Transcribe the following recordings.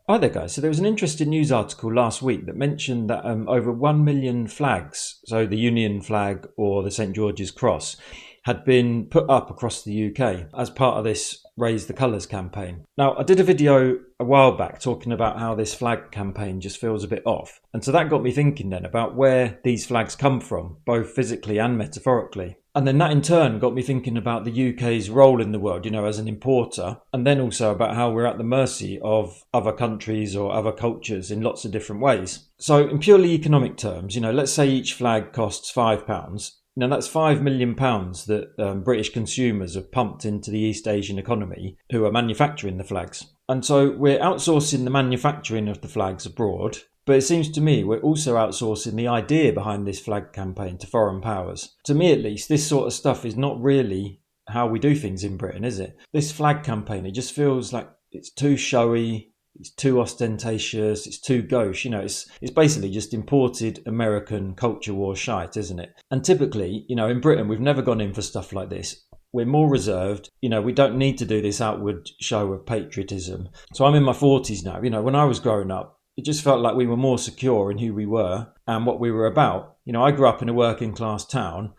Hi there, guys. So there was an interesting news article last week that mentioned that over 1 million flags, so the Union flag or the St George's Cross, had been put up across the UK as part of this Raise the Colours campaign. Now, I did a video a while back talking about how this flag campaign just feels a bit off. And so that got me thinking then about where these flags come from, both physically and metaphorically. And then that in turn got me thinking about the UK's role in the world, as an importer, and then also about how we're at the mercy of other countries or other cultures in lots of different ways. So in purely economic terms, let's say each flag costs £5. Now that's £5 million that British consumers have pumped into the East Asian economy who are manufacturing the flags. And so we're outsourcing the manufacturing of the flags abroad. But it seems to me we're also outsourcing the idea behind this flag campaign to foreign powers. To me at least, this sort of stuff is not really how we do things in Britain, is it? This flag campaign, it just feels like it's too showy, it's too ostentatious, it's too gauche. It's basically just imported American culture war shite, isn't it? And typically, in Britain, we've never gone in for stuff like this. We're more reserved. We don't need to do this outward show of patriotism. So I'm in my 40s now. When I was growing up, it just felt like we were more secure in who we were and what we were about. I grew up in a working class town,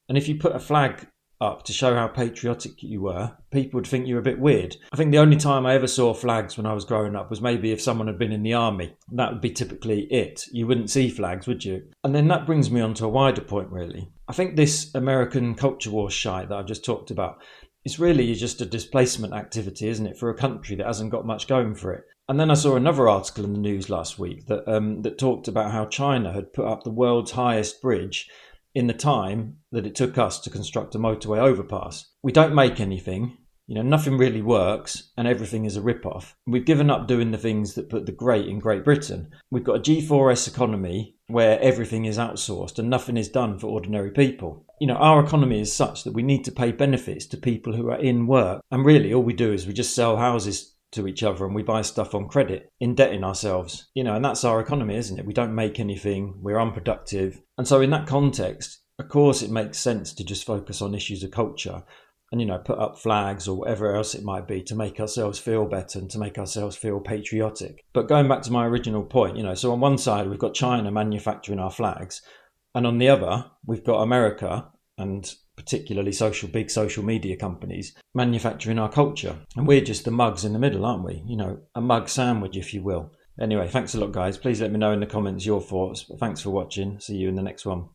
and if you put a flag up to show how patriotic you were, people would think you were a bit weird. I think the only time I ever saw flags when I was growing up was maybe if someone had been in the army. That would be typically it. You wouldn't see flags, would you? And then that brings me on to a wider point, really. I think this American culture war shite that I've just talked about, it's really just a displacement activity, isn't it, for a country that hasn't got much going for it. And then I saw another article in the news last week that talked about how China had put up the world's highest bridge in the time that it took us to construct a motorway overpass. We don't make anything, nothing really works, and everything is a rip-off. We've given up doing the things that put the great in Great Britain. We've got a G4S economy where everything is outsourced and nothing is done for ordinary people. Our economy is such that we need to pay benefits to people who are in work. And really, all we do is we just sell houses to each other and we buy stuff on credit, indebting ourselves, and that's our economy, isn't it? We don't make anything, we're unproductive. And so in that context, of course, it makes sense to just focus on issues of culture and, put up flags or whatever else it might be to make ourselves feel better and to make ourselves feel patriotic. But going back to my original point, so on one side, we've got China manufacturing our flags, and on the other, we've got America and particularly big social media companies manufacturing our culture. And we're just the mugs in the middle, aren't we? A mug sandwich, if you will. Anyway, thanks a lot, guys. Please let me know in the comments your thoughts. But thanks for watching. See you in the next one.